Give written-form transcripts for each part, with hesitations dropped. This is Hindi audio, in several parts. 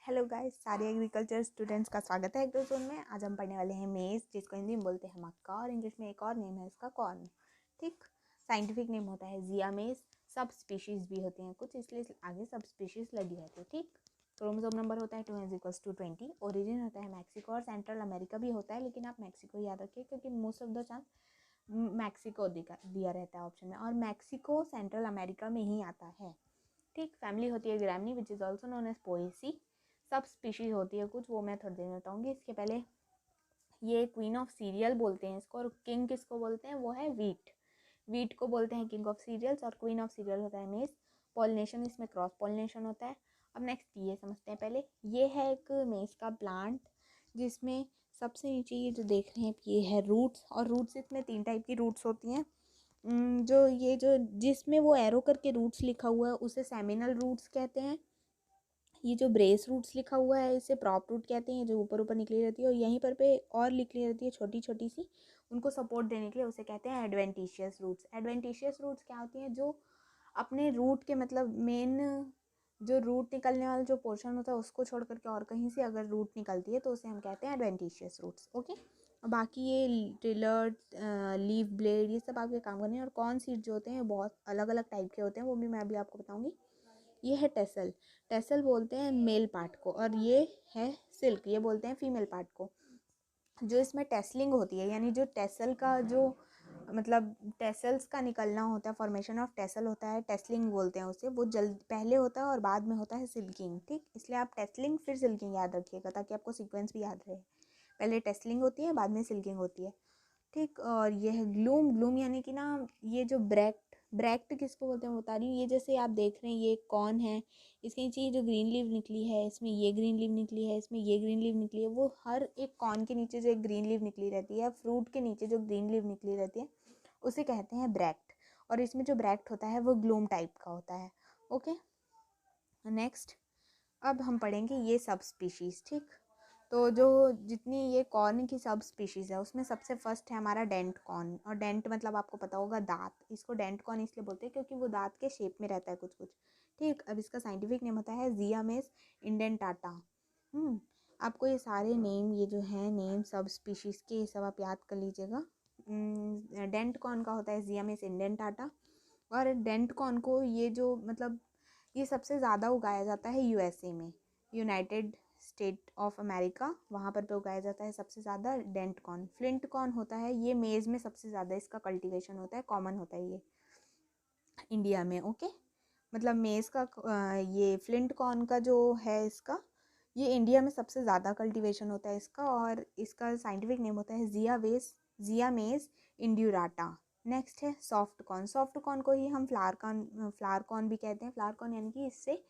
हेलो गाइस, सारे एग्रीकल्चर स्टूडेंट्स का स्वागत है एग्रो जोन में। आज हम पढ़ने वाले हैं मेज़, जिसको हिंदी में बोलते हैं मक्का, और इंग्लिश में एक और नेम है इसका कॉर्न। ठीक, साइंटिफिक नेम होता है जिया मेज़। सब स्पीशीज़ भी होती हैं कुछ, इसलिए आगे सब स्पीशीज़ लगी रहती है। ठीक, क्रोमोसोम नंबर होता है 2 = 20। ओरिजिन होता है मैक्सिको और सेंट्रल अमेरिका भी होता है, लेकिन आप मैक्सिको याद रखिए क्योंकि most of the chance Mexico दिया रहता है ऑप्शन में, और मैक्सिको सेंट्रल अमेरिका में ही आता है। ठीक, फैमिली होती है Gramineae which is also known as Poaceae. सब स्पीशीज़ होती है कुछ, वो मैं थोड़ी देर में बताऊँगी। इसके पहले ये क्वीन ऑफ सीरियल बोलते हैं इसको, और किंग किसको बोलते हैं वो है वीट। वीट को बोलते हैं किंग ऑफ सीरियल्स, और क्वीन ऑफ सीरियल होता है मेज। पॉलिनेशन इसमें क्रॉस पॉलिनेशन होता है। अब नेक्स्ट ये समझते हैं पहले। ये है एक मेज का प्लांट, जिसमें सबसे नीचे ये जो देख रहे हैं ये है रूट्स, और रूट्स इसमें 3 टाइप की रूट्स होती हैं। जो जिसमें वो एरो करके रूट्स लिखा हुआ है उसे सेमिनल रूट्स कहते हैं। ये जो ब्रेस रूट्स लिखा हुआ है इसे प्रॉप रूट कहते हैं, जो ऊपर ऊपर निकली रहती है, और यहीं पर पे और निकली रहती है छोटी छोटी सी, उनको सपोर्ट देने के लिए उसे कहते हैं एडवेंटिशियस रूट्स। एडवेंटिशियस रूट्स क्या होती हैं? जो अपने रूट के मतलब मेन जो रूट निकलने वाला जो पोर्शन होता है उसको छोड़ करके और कहीं से अगर रूट निकलती है तो उसे हम कहते हैं एडवेंटिशियस रूट्स। ओके, बाकी ये टिलर, लीफ ब्लेड, ये सब आपके काम करने हैं। और कौन सीड जो होते हैं बहुत अलग अलग टाइप के होते हैं, वो भी मैं अभी आपको बताऊंगी। ये है टेसल। टेसल बोलते हैं मेल पार्ट को, और ये है सिल्क, ये बोलते हैं फीमेल पार्ट को। जो इसमें टेसलिंग होती है, यानी जो टेसल का जो मतलब टेसल्स का निकलना होता है, फॉर्मेशन ऑफ टेसल होता है, टेसलिंग बोलते हैं उसे। वो जल्द पहले होता है और बाद में होता है सिल्किंग। ठीक, इसलिए आप टेसलिंग फिर सिल्किंग याद रखिएगा ताकि आपको सीक्वेंस भी याद रहे। पहले टेसलिंग होती है, बाद में सिल्किंग होती है। ठीक, और ये है ग्लूम। ग्लूम यानी कि ना, ये जो ब्रैक्ट किसको बोलते हैं मैं बता रही हूँ। ये जैसे आप देख रहे हैं ये कौन है, इसके नीचे ये जो ग्रीन लीव निकली है, इसमें ये ग्रीन लीव निकली है, इसमें ये ग्रीन लीव निकली है, वो हर एक कॉर्न के नीचे जो एक ग्रीन लीव निकली रहती है, फ्रूट के नीचे जो ग्रीन लीव निकली रहती है, उसे कहते हैं ब्रैक्ट। और इसमें जो ब्रैक्ट होता है वो ग्लूम टाइप का होता है। ओके, नेक्स्ट अब हम पढ़ेंगे ये सब स्पीशीज़। ठीक, तो जो जितनी ये कॉर्न की सब स्पीशीज़ है उसमें सबसे फर्स्ट है हमारा डेंट कॉर्न। और डेंट मतलब आपको पता होगा दांत। इसको डेंट कॉर्न इसलिए बोलते हैं क्योंकि वो दांत के शेप में रहता है कुछ कुछ। ठीक, अब इसका साइंटिफिक नेम होता है जियामेस इंडेंटाटा। आपको ये सारे नेम, ये जो है नेम सब स्पीशीज़ के, ये सब आप याद कर लीजिएगा। डेंट कॉर्न का होता है जियामेस इंडेंटाटा, और डेंट कॉर्न को ये जो मतलब ये सबसे ज़्यादा उगाया जाता है यूएसए में, यूनाइटेड स्टेट ऑफ अमेरिका, वहाँ पर उगाया जाता है सबसे ज़्यादा डेंट कॉर्न। फ्लिंट कॉर्न होता है ये मेज़ में सबसे ज़्यादा इसका कल्टीवेशन होता है, कॉमन होता है ये इंडिया में। ओके, मतलब मेज़ का ये फ्लिंट कॉर्न का जो है इसका, ये इंडिया में सबसे ज़्यादा कल्टीवेशन होता है इसका, और इसका साइंटिफिक नेम होता है जिया मेज़ इंड्यूराटा। नेक्स्ट है सॉफ्ट कॉर्न। सॉफ्ट कॉर्न को ही हम फ्लावर कॉर्न भी कहते हैं। फ्लावर कॉर्न यानी कि इससे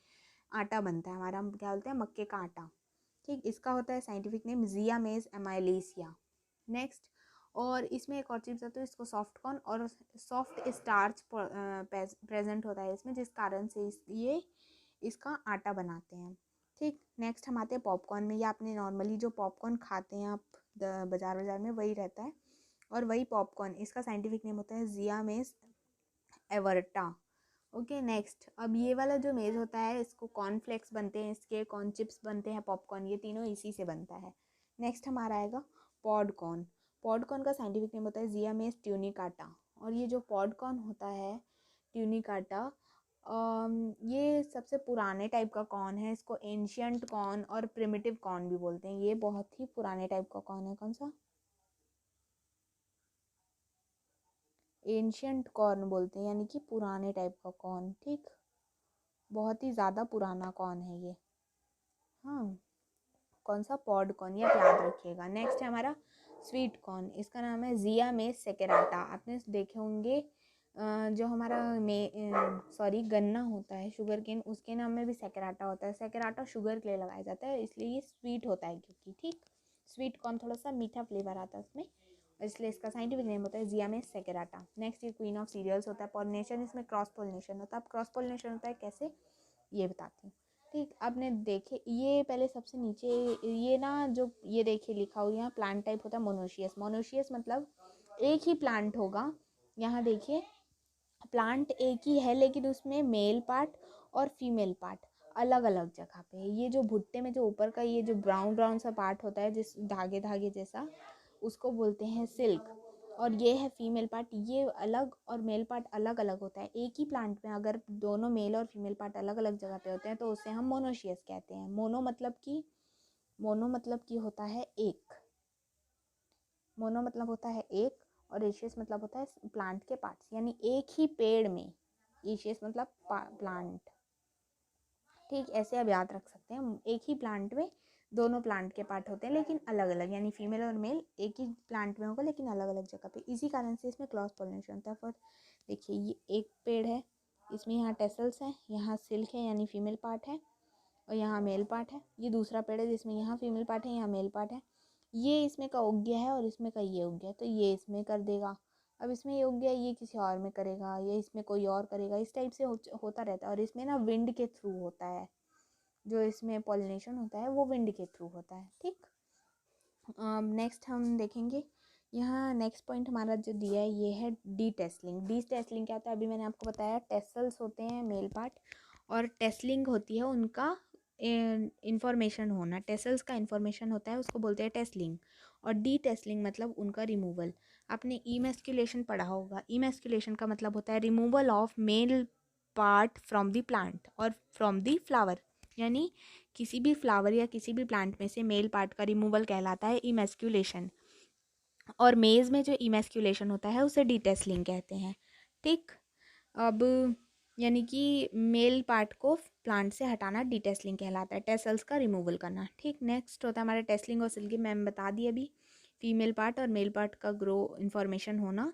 आटा बनता है हमारा, हम क्या बोलते हैं, मक्के का आटा। ठीक, इसका होता है साइंटिफिक नेम जिया मेज एमाइलेसिया। नेक्स्ट, और इसमें एक और चीज़ बताती हूँ, इसको सॉफ्ट कॉर्न और सॉफ्ट स्टार्च प्रेजेंट होता है इसमें, जिस कारण से ये इसका आटा बनाते हैं। ठीक, नेक्स्ट हम आते हैं पॉपकॉर्न में। ये आपने नॉर्मली जो पॉपकॉर्न खाते हैं आप बाजार में, वही रहता है, और वही पॉपकॉर्न। इसका साइंटिफिक नेम होता है जिया मेज एवर्टा। ओके, नेक्स्ट अब ये वाला जो मेज़ होता है, इसको कॉर्नफ्लेक्स बनते हैं, इसके कॉर्न चिप्स बनते हैं, पॉपकॉर्न, ये तीनों इसी से बनता है। नेक्स्ट हमारा आएगा पॉडकॉर्न। पॉडकॉर्न का साइंटिफिक नेम होता है जिया मेस ट्यूनिकाटा। और ये जो पॉडकॉर्न होता है ट्यूनिकाटा, ये सबसे पुराने टाइप का कॉर्न है। इसको एंशियंट कॉर्न और प्रिमिटिव कॉर्न भी बोलते हैं। ये बहुत ही पुराने टाइप का कॉर्न है। कौन सा? एंशियंट कॉर्न बोलते हैं, यानी कि पुराने टाइप का कॉर्न। ठीक, बहुत ही ज़्यादा पुराना कॉर्न है ये। हाँ, कौन सा? पॉड कॉर्न, ये आप याद रखिएगा। नेक्स्ट है हमारा स्वीट कॉर्न। इसका नाम है जिया में सेकेराटा। आपने देखे होंगे जो हमारा गन्ना होता है, शुगर केन, उसके नाम में भी सेकेराटा होता है। सेकेराटा शुगर के लिए लगाया जाता है, इसलिए ये स्वीट होता है क्योंकि। ठीक, स्वीट कॉर्न थोड़ा सा मीठा फ्लेवर आता है उसमें, इसलिए इसका साइंटिफिक नेम होता है जिया में सेकेराटा। नेक्स्ट ये क्वीन ऑफ सीरियल्स होता है। पॉलिनेशन इसमें क्रॉस पॉलिनेशन होता है। अब क्रॉस पॉलिनेशन होता है कैसे, ये बताती हूँ। ठीक, आपने देखे ये पहले सबसे नीचे ये ना, जो ये देखिए लिखा हुआ यहाँ प्लांट टाइप होता है मोनोशियस। मोनोशियस मतलब एक ही प्लांट होगा। यहाँ देखिए प्लांट एक ही है, लेकिन उसमें मेल पार्ट और फीमेल पार्ट अलग अलग जगह पे है। ये जो भुट्टे में जो ऊपर का ये जो ब्राउन ब्राउन सा पार्ट होता है जिस धागे धागे जैसा, उसको बोलते हैं सिल्क। और ये है फीमेल पार्ट, ये अलग और मेल पार्ट अलग अलग होता है। एक ही प्लांट में अगर दोनों मेल और फीमेल पार्ट अलग अलग जगह पे होते हैं तो उसे हम मोनोशियस कहते हैं। मोनो मतलब कि होता है एक, मोनो मतलब होता है एक, और एशियस मतलब होता है प्लांट के पार्ट्स, यानी एक ही पेड़ में, एशियस मतलब प्लांट। ठीक, ऐसे आप याद रख सकते हैं। एक ही प्लांट में दोनों प्लांट के पार्ट होते हैं लेकिन अलग अलग, यानी फीमेल और मेल एक ही प्लांट में होगा लेकिन अलग अलग जगह पे। इसी कारण से इसमें क्रॉस पॉलिनेशन होता है। फॉर देखिए, ये एक पेड़ है, इसमें यहाँ टेसल्स हैं, यहाँ सिल्क है यानी फीमेल पार्ट है, और यहाँ मेल पार्ट है। ये दूसरा पेड़ है जिसमें यहाँ फीमेल पार्ट है, यहाँ मेल पार्ट है। ये इसमें का उग गया है और इसमें का ये उग गया, तो ये इसमें कर देगा। अब इसमें ये उग गया, ये किसी और में करेगा, या इसमें कोई और करेगा। इस टाइप से होता रहता है। और इसमें ना विंड के थ्रू होता है, जो इसमें पॉलिनेशन होता है वो विंड के थ्रू होता है। ठीक, नेक्स्ट हम देखेंगे, यहाँ नेक्स्ट पॉइंट हमारा जो दिया है ये है डी टेसलिंग। डी टेसलिंग क्या होता है? अभी मैंने आपको बताया टेसल्स होते हैं मेल पार्ट, और टेसलिंग होती है उनका इंफॉर्मेशन होना। टेसल्स का इंफॉर्मेशन होता है, उसको बोलते हैं टेसलिंग। और डी टेसलिंग मतलब उनका रिमूवल। आपने इमैस्कुलेशन पढ़ा होगा। इमैस्कुलेशन का मतलब होता है removal of male part from the plant और फ्रॉम द फ्लावर, यानी किसी भी फ्लावर या किसी भी प्लांट में से मेल पार्ट का रिमूवल कहलाता है इमैस्कुलेशन। और मेज में जो इमैस्कुलेशन होता है उसे डिटेसलिंग कहते हैं। ठीक, अब यानी कि मेल पार्ट को प्लांट से हटाना डिटेसलिंग कहलाता है, टेसल्स का रिमूवल करना। ठीक, नेक्स्ट होता है हमारा टेसलिंग और सिल्किंग। मैंने बता दी अभी, फीमेल पार्ट और मेल पार्ट का ग्रो इन्फॉर्मेशन होना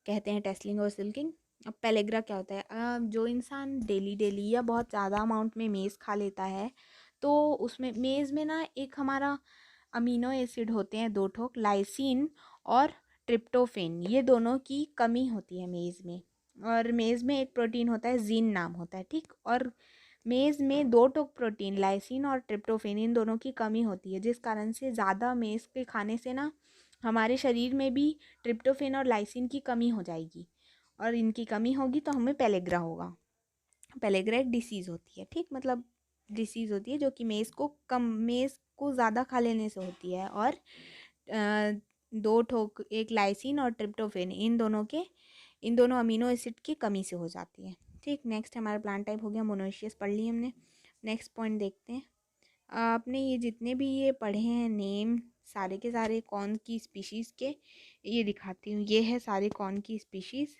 कहते हैं टेसलिंग और सिल्किंग। अब पेलेग्रा क्या होता है? जो इंसान डेली या बहुत ज़्यादा अमाउंट में मेज़ खा लेता है तो उसमें मेज़ में ना एक हमारा अमीनो एसिड होते हैं दो ठोक, लाइसिन और ट्रिप्टोफेन, ये दोनों की कमी होती है मेज़ में। और मेज़ में एक प्रोटीन होता है, जीन नाम होता है। ठीक, और मेज़ में दो टोक प्रोटीन लाइसिन और ट्रिप्टोफेन, इन दोनों की कमी होती है, जिस कारण से ज़्यादा मेज़ के खाने से ना हमारे शरीर में भी ट्रिप्टोफेन और लाइसिन की कमी हो जाएगी, और इनकी कमी होगी तो हमें पेलेग्रा होगा। पेलेग्रा एक डिसीज़ होती है। ठीक, मतलब डिसीज़ होती है जो कि मेज़ को ज़्यादा खा लेने से होती है, और दो ठोक एक लाइसिन और ट्रिप्टोफेन, इन दोनों अमीनो एसिड की कमी से हो जाती है। ठीक, नेक्स्ट हमारा प्लांट टाइप हो गया मोनोशियस, पढ़ ली हमने। नेक्स्ट पॉइंट देखते हैं। आपने ये जितने भी ये पढ़े हैं नेम, सारे के सारे कौन की स्पीशीज़ के, ये दिखाती हूँ। ये है सारे कौन की species.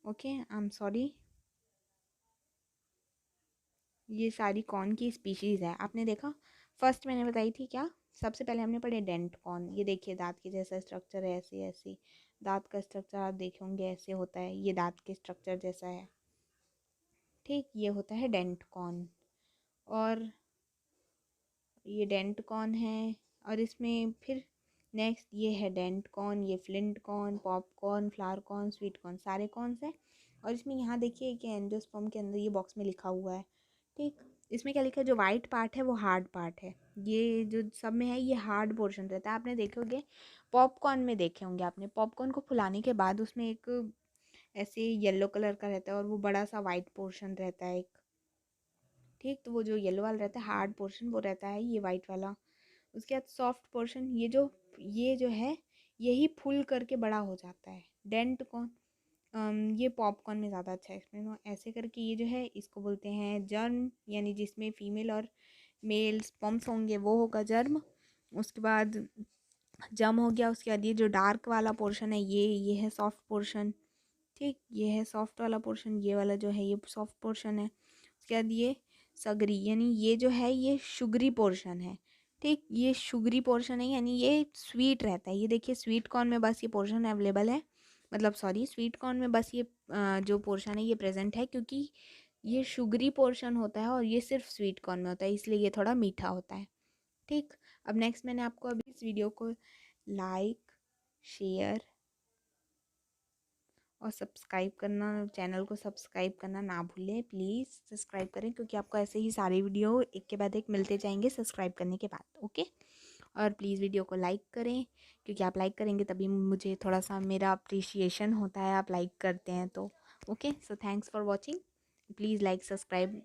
Okay, I am sorry, ये सारी कौन की स्पीशीज़ है। आपने देखा, फर्स्ट मैंने बताई थी क्या? सबसे पहले हमने पढ़े डेंट कॉर्न। ये देखिए दांत के जैसा स्ट्रक्चर है, ऐसे ऐसे दांत का स्ट्रक्चर आप देखे होंगे, ऐसे होता है, ये दांत के स्ट्रक्चर जैसा है। ठीक, ये होता है डेंट कॉर्न। और ये डेंट कॉर्न है, और इसमें फिर नेक्स्ट ये है डेंट कॉर्न, ये flint corn, popcorn, flour corn, sweet corn, सारे कॉर्न्स हैं। और इसमें यहाँ देखिए कि एंजियोस्पर्म के अंदर ये बॉक्स में लिखा हुआ है। ठीक, इसमें क्या लिखा है? जो वाइट पार्ट है वो हार्ड पार्ट है, ये जो सब में है ये हार्ड पोर्शन रहता है। आपने देखोगे पॉपकॉर्न में, देखे होंगे आपने, पॉपकॉर्न को फुलाने के बाद उसमें एक ऐसे येलो कलर का रहता है और वो बड़ा सा वाइट पोर्शन रहता है एक। ठीक, तो वो जो येलो वाला रहता है हार्ड पोर्शन, वो रहता है ये वाइट वाला। उसके बाद सॉफ्ट पोर्शन, ये जो है यही फुल करके बड़ा हो जाता है। डेंट कॉर्न, ये पॉपकॉर्न में ज़्यादा अच्छा एक्सप्लेन हो। ऐसे करके ये जो है इसको बोलते हैं जर्म, यानी जिसमें फीमेल और मेल स्पर्म्स होंगे वो होगा जर्म। उसके बाद जम हो गया। उसके बाद ये जो डार्क वाला पोर्शन है ये है सॉफ्ट पोर्शन। ठीक, ये है सॉफ्ट वाला पोर्शन, ये वाला जो है ये सॉफ्ट पोर्शन है। उसके बाद ये सगरी, यानी ये जो है ये शुगरी पोर्शन है। ठीक, ये शुगरी पोर्शन है, यानी ये स्वीट रहता है। ये देखिए स्वीट कॉर्न में बस ये पोर्शन अवेलेबल है, मतलब सॉरी स्वीट कॉर्न में बस ये जो पोर्शन है ये प्रेजेंट है, क्योंकि ये शुगरी पोर्शन होता है और ये सिर्फ स्वीट कॉर्न में होता है, इसलिए ये थोड़ा मीठा होता है। ठीक, अब नेक्स्ट मैंने आपको अभी इस वीडियो को लाइक, शेयर और सब्सक्राइब करना, चैनल को सब्सक्राइब करना ना भूलें। प्लीज़ सब्सक्राइब करें, क्योंकि आपको ऐसे ही सारे वीडियो एक के बाद एक मिलते जाएंगे सब्सक्राइब करने के बाद। ओके, और प्लीज़ वीडियो को लाइक करें, क्योंकि आप लाइक करेंगे तभी मुझे थोड़ा सा मेरा अप्रिशिएशन होता है, आप लाइक करते हैं तो। Okay, so thanks for watching, please like, subscribe.